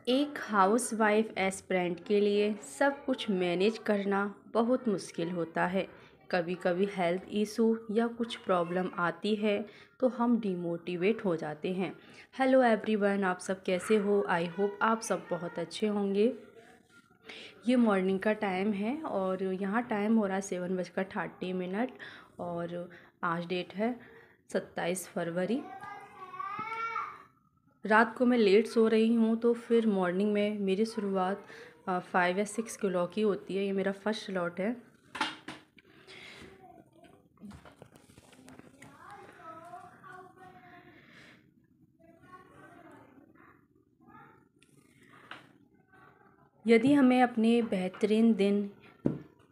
एक housewife aspirant के लिए सब कुछ मैनेज करना बहुत मुश्किल होता है। कभी कभी हेल्थ इशू या कुछ प्रॉब्लम आती है तो हम डिमोटिवेट हो जाते हैं। हेलो एवरीवन, आप सब कैसे हो? आई होप आप सब बहुत अच्छे होंगे। ये मॉर्निंग का टाइम है और यहाँ टाइम हो रहा है 7:30 और आज डेट है 27 फरवरी। रात को मैं लेट सो रही हूँ तो फिर मॉर्निंग में मेरी शुरुआत 5 या 6 क्लॉक की होती है। ये मेरा फर्स्ट स्लॉट है। यदि हमें अपने बेहतरीन दिन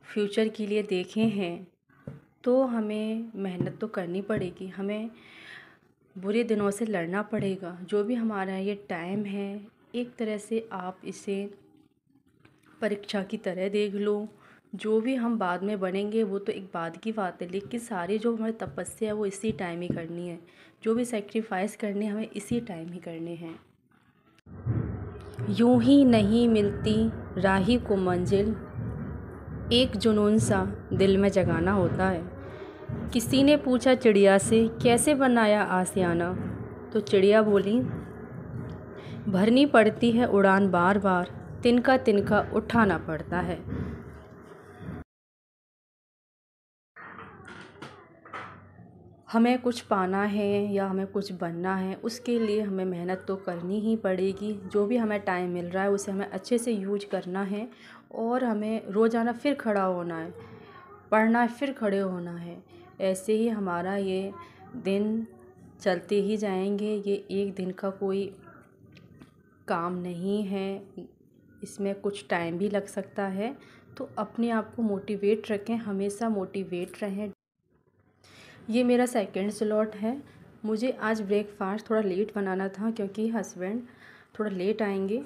फ्यूचर के लिए देखे हैं तो हमें मेहनत तो करनी पड़ेगी, हमें बुरे दिनों से लड़ना पड़ेगा। जो भी हमारा ये टाइम है, एक तरह से आप इसे परीक्षा की तरह देख लो। जो भी हम बाद में बनेंगे वो तो एक बाद की बात है, लेकिन सारी जो हमारी तपस्या है वो इसी टाइम ही करनी है। जो भी सेक्रीफाइस करने हमें इसी टाइम ही करने हैं। यूं ही नहीं मिलती राही को मंजिल, एक जुनून सा दिल में जगाना होता है। किसी ने पूछा चिड़िया से कैसे बनाया आशियाना, तो चिड़िया बोली भरनी पड़ती है उड़ान बार बार, तिनका तिनका उठाना पड़ता है। हमें कुछ पाना है या हमें कुछ बनना है, उसके लिए हमें मेहनत तो करनी ही पड़ेगी। जो भी हमें टाइम मिल रहा है उसे हमें अच्छे से यूज करना है और हमें रोज़ाना फिर खड़ा होना है, पढ़ना है, फिर खड़े होना है। ऐसे ही हमारा ये दिन चलते ही जाएंगे। ये एक दिन का कोई काम नहीं है, इसमें कुछ टाइम भी लग सकता है। तो अपने आप को मोटिवेट रखें, हमेशा मोटिवेट रहें। ये मेरा सेकंड स्लॉट है। मुझे आज ब्रेकफास्ट थोड़ा लेट बनाना था क्योंकि हस्बैंड थोड़ा लेट आएंगे।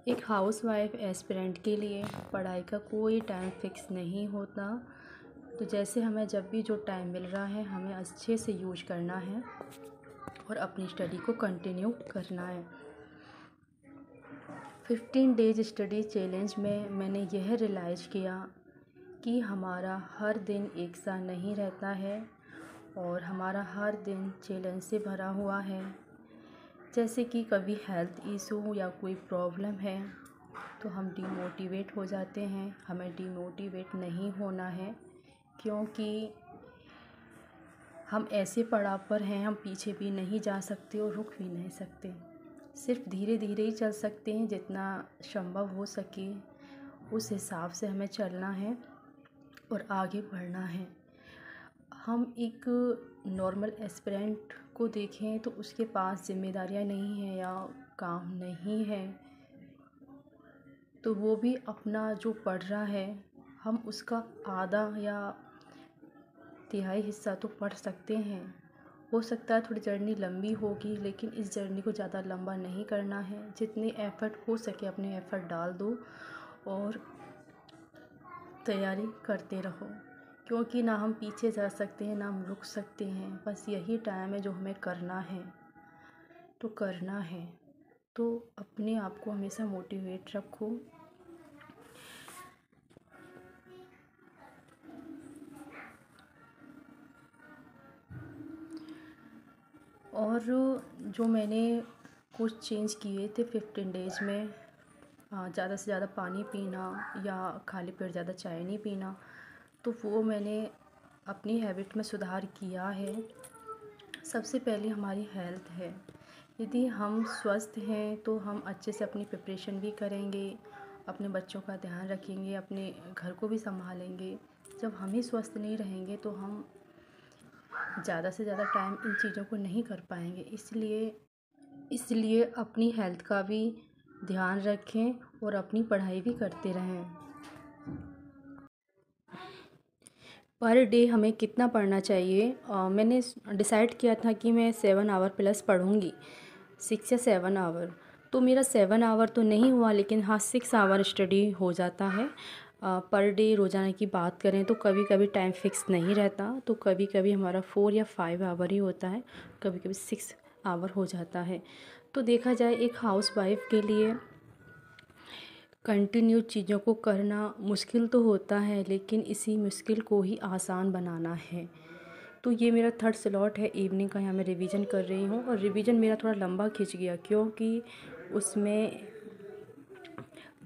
एक हाउसवाइफ एस्पिरेंट के लिए पढ़ाई का कोई टाइम फिक्स नहीं होता। तो जैसे हमें जब भी जो टाइम मिल रहा है हमें अच्छे से यूज करना है और अपनी स्टडी को कंटिन्यू करना है। 15 डेज स्टडी चैलेंज में मैंने यह रियलाइज़ किया कि हमारा हर दिन एक सा नहीं रहता है और हमारा हर दिन चैलेंज से भरा हुआ है। जैसे कि कभी हेल्थ इशू या कोई प्रॉब्लम है तो हम डिमोटिवेट हो जाते हैं। हमें डिमोटिवेट नहीं होना है, क्योंकि हम ऐसे पड़ाव पर हैं, हम पीछे भी नहीं जा सकते और रुक भी नहीं सकते। सिर्फ धीरे धीरे ही चल सकते हैं, जितना संभव हो सके उस हिसाब से हमें चलना है और आगे बढ़ना है। हम एक नॉर्मल एस्पिरेंट को देखें तो उसके पास जिम्मेदारियां नहीं हैं या काम नहीं है, तो वो भी अपना जो पढ़ रहा है हम उसका आधा या तिहाई हिस्सा तो पढ़ सकते हैं। हो सकता है थोड़ी जर्नी लंबी होगी, लेकिन इस जर्नी को ज़्यादा लंबा नहीं करना है। जितने एफ़र्ट हो सके अपने एफ़र्ट डाल दो और तैयारी करते रहो, क्योंकि ना हम पीछे जा सकते हैं ना हम रुक सकते हैं। बस यही टाइम है जो हमें करना है तो करना है। तो अपने आप को हमेशा मोटिवेट रखो। और जो मैंने कुछ चेंज किए थे 15 डेज में, ज़्यादा से ज़्यादा पानी पीना या खाली पेट ज़्यादा चाय नहीं पीना, तो वो मैंने अपनी हैबिट में सुधार किया है। सबसे पहले हमारी हेल्थ है। यदि हम स्वस्थ हैं तो हम अच्छे से अपनी प्रिपरेशन भी करेंगे, अपने बच्चों का ध्यान रखेंगे, अपने घर को भी संभालेंगे। जब हम ही स्वस्थ नहीं रहेंगे तो हम ज़्यादा से ज़्यादा टाइम इन चीज़ों को नहीं कर पाएंगे। इसलिए अपनी हेल्थ का भी ध्यान रखें और अपनी पढ़ाई भी करते रहें। पर डे हमें कितना पढ़ना चाहिए? मैंने डिसाइड किया था कि मैं 7 आवर प्लस पढ़ूँगी, 6 या 7 आवर। तो मेरा 7 आवर तो नहीं हुआ, लेकिन हाँ 6 आवर स्टडी हो जाता है। पर डे रोज़ाना की बात करें तो कभी कभी टाइम फिक्स नहीं रहता, तो कभी कभी हमारा 4 या 5 आवर ही होता है, कभी कभी 6 आवर हो जाता है। तो देखा जाए एक हाउसवाइफ़ के लिए कंटिन्यू चीज़ों को करना मुश्किल तो होता है, लेकिन इसी मुश्किल को ही आसान बनाना है। तो ये मेरा थर्ड स्लॉट है इवनिंग का, यहाँ मैं रिवीजन कर रही हूँ। और रिवीजन मेरा थोड़ा लंबा खिंच गया क्योंकि उसमें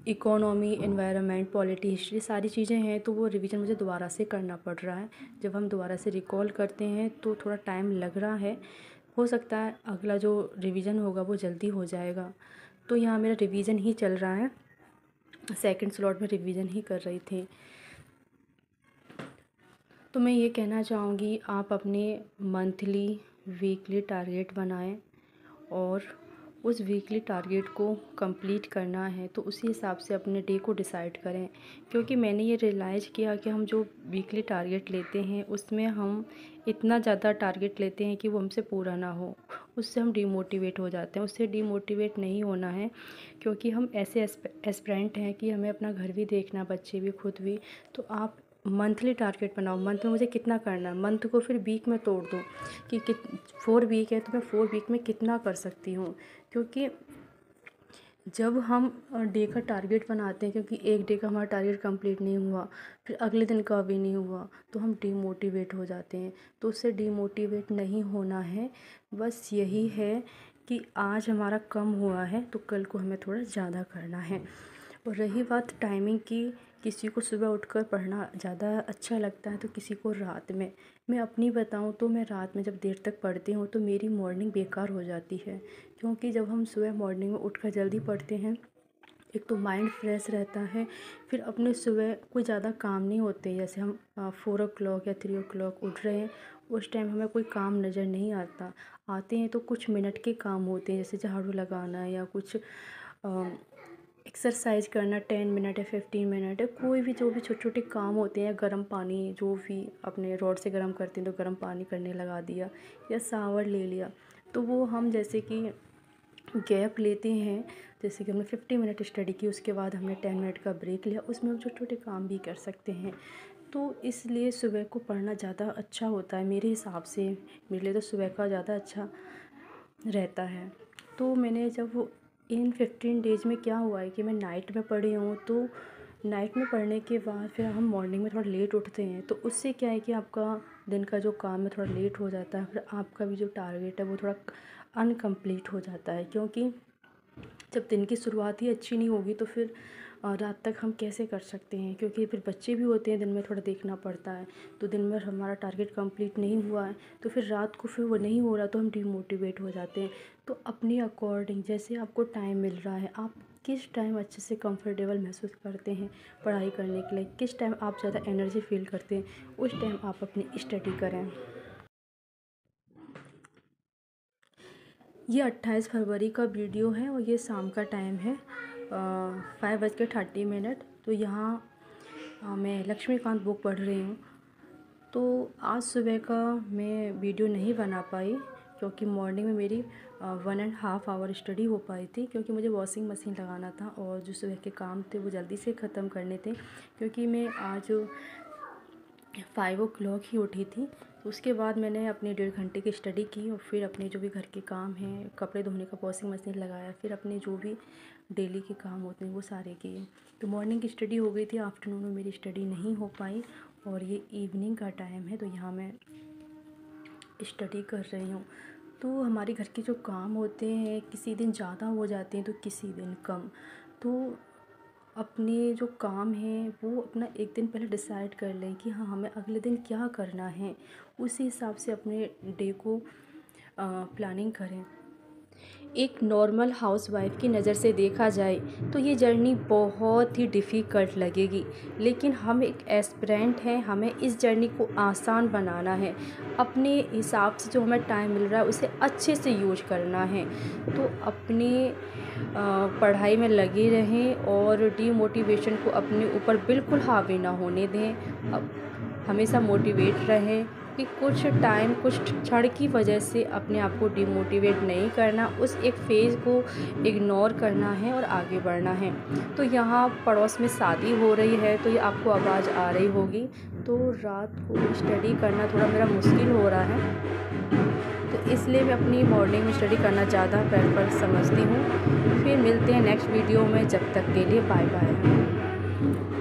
इकोनॉमी, एनवायरनमेंट, पॉलिटी, हिस्ट्री सारी चीज़ें हैं, तो वो रिवीजन मुझे दोबारा से करना पड़ रहा है। जब हम दोबारा से रिकॉल करते हैं तो थोड़ा टाइम लग रहा है। हो सकता है अगला जो रिवीजन होगा वो जल्दी हो जाएगा। तो यहाँ मेरा रिवीजन ही चल रहा है, सेकंड स्लॉट में रिवीजन ही कर रही थी। तो मैं ये कहना चाहूँगी आप अपने मंथली, वीकली टारगेट बनाएं और उस वीकली टारगेट को कंप्लीट करना है तो उसी हिसाब से अपने डे को डिसाइड करें। क्योंकि मैंने ये रियलाइज़ किया कि हम जो वीकली टारगेट लेते हैं उसमें हम इतना ज़्यादा टारगेट लेते हैं कि वो हमसे पूरा ना हो, उससे हम डिमोटिवेट हो जाते हैं। उससे डिमोटिवेट नहीं होना है, क्योंकि हम ऐसे एस्पिरेंट हैं कि हमें अपना घर भी देखना, बच्चे भी, खुद भी। तो आप मंथली टारगेट बनाओ, मंथ में मुझे कितना करना है, मंथ को फिर वीक में तोड़ दो कि 4 वीक है तो मैं 4 वीक में कितना कर सकती हूँ। क्योंकि जब हम डे का टारगेट बनाते हैं, क्योंकि एक डे का हमारा टारगेट कंप्लीट नहीं हुआ, फिर अगले दिन का भी नहीं हुआ, तो हम डिमोटिवेट हो जाते हैं। तो उससे डिमोटिवेट नहीं होना है, बस यही है कि आज हमारा कम हुआ है तो कल को हमें थोड़ा ज़्यादा करना है। और रही बात टाइमिंग की, किसी को सुबह उठकर पढ़ना ज़्यादा अच्छा लगता है तो किसी को रात में। मैं अपनी बताऊं तो मैं रात में जब देर तक पढ़ती हूँ तो मेरी मॉर्निंग बेकार हो जाती है। क्योंकि जब हम सुबह मॉर्निंग में उठकर जल्दी पढ़ते हैं, एक तो माइंड फ्रेश रहता है, फिर अपने सुबह कोई ज़्यादा काम नहीं होते। जैसे हम 4 o'clock या 3 o'clock उठ रहे हैं, उस टाइम हमें कोई काम नज़र नहीं आता। आते हैं तो कुछ मिनट के काम होते हैं, जैसे झाड़ू लगाना या कुछ एक्सरसाइज करना 10 मिनट या 15 मिनट है, कोई भी जो भी छोटे छोटे काम होते हैं, गर्म पानी जो भी अपने रॉड से गर्म करते हैं तो गर्म पानी करने लगा दिया या शावर ले लिया। तो वो हम जैसे कि गैप लेते हैं, जैसे कि हमने 50 मिनट स्टडी की, उसके बाद हमने 10 मिनट का ब्रेक लिया, उसमें हम छोटे छोटे काम भी कर सकते हैं। तो इसलिए सुबह को पढ़ना ज़्यादा अच्छा होता है मेरे हिसाब से। मेरे लिए तो सुबह का ज़्यादा अच्छा रहता है। तो मैंने जब इन 15 डेज़ में क्या हुआ है कि मैं नाइट में पढ़ी हूँ, तो नाइट में पढ़ने के बाद फिर हम मॉर्निंग में थोड़ा लेट उठते हैं, तो उससे क्या है कि आपका दिन का जो काम है थोड़ा लेट हो जाता है, फिर आपका भी जो टारगेट है वो थोड़ा अनकम्प्लीट हो जाता है। क्योंकि जब दिन की शुरुआत ही अच्छी नहीं होगी तो फिर रात तक हम कैसे कर सकते हैं, क्योंकि फिर बच्चे भी होते हैं, दिन में थोड़ा देखना पड़ता है। तो दिन में हमारा टारगेट कंप्लीट नहीं हुआ है तो फिर रात को फिर वो नहीं हो रहा तो हम डिमोटिवेट हो जाते हैं। तो अपने अकॉर्डिंग जैसे आपको टाइम मिल रहा है, आप किस टाइम अच्छे से कंफर्टेबल महसूस करते हैं पढ़ाई करने के लिए, किस टाइम आप ज़्यादा एनर्जी फील करते हैं, उस टाइम आप अपनी स्टडी करें। ये 28 फरवरी का वीडियो है और ये शाम का टाइम है 5:30। तो यहाँ मैं लक्ष्मीकांत बुक पढ़ रही हूँ। तो आज सुबह का मैं वीडियो नहीं बना पाई क्योंकि मॉर्निंग में मेरी 1.5 आवर स्टडी हो पाई थी, क्योंकि मुझे वॉशिंग मशीन लगाना था और जो सुबह के काम थे वो जल्दी से ख़त्म करने थे। क्योंकि मैं आज 5 o'clock ही उठी थी। तो उसके बाद मैंने अपने 1.5 घंटे की स्टडी की और फिर अपने जो भी घर के काम हैं, कपड़े धोने का वॉशिंग मशीन लगाया, फिर अपने जो भी डेली के काम होते हैं वो सारे किए। तो मॉर्निंग की स्टडी हो गई थी, आफ्टरनून में मेरी स्टडी नहीं हो पाई और ये इवनिंग का टाइम है तो यहाँ मैं स्टडी कर रही हूँ। तो हमारे घर के जो काम होते हैं किसी दिन ज़्यादा हो जाते हैं तो किसी दिन कम। तो अपने जो काम हैं वो अपना एक दिन पहले डिसाइड कर लें कि हाँ हमें अगले दिन क्या करना है, उसी हिसाब से अपने डे को प्लानिंग करें। एक नॉर्मल हाउसवाइफ़ की नज़र से देखा जाए तो ये जर्नी बहुत ही डिफ़िकल्ट लगेगी, लेकिन हम एक एस्पिरेंट हैं, हमें इस जर्नी को आसान बनाना है। अपने हिसाब से जो हमें टाइम मिल रहा है उसे अच्छे से यूज़ करना है। तो अपने पढ़ाई में लगे रहें और डीमोटिवेशन को अपने ऊपर बिल्कुल हावी ना होने दें। अब हमेशा मोटिवेट रहें कि कुछ टाइम, कुछ क्षण की वजह से अपने आप को डिमोटिवेट नहीं करना, उस एक फ़ेज़ को इग्नोर करना है और आगे बढ़ना है। तो यहाँ पड़ोस में शादी हो रही है तो ये आपको आवाज़ आ रही होगी। तो रात को स्टडी करना थोड़ा मेरा मुश्किल हो रहा है, तो इसलिए मैं अपनी मॉर्निंग में स्टडी करना ज़्यादा प्रेफर समझती हूँ। फिर मिलते हैं नेक्स्ट वीडियो में, जब तक के लिए बाय बाय।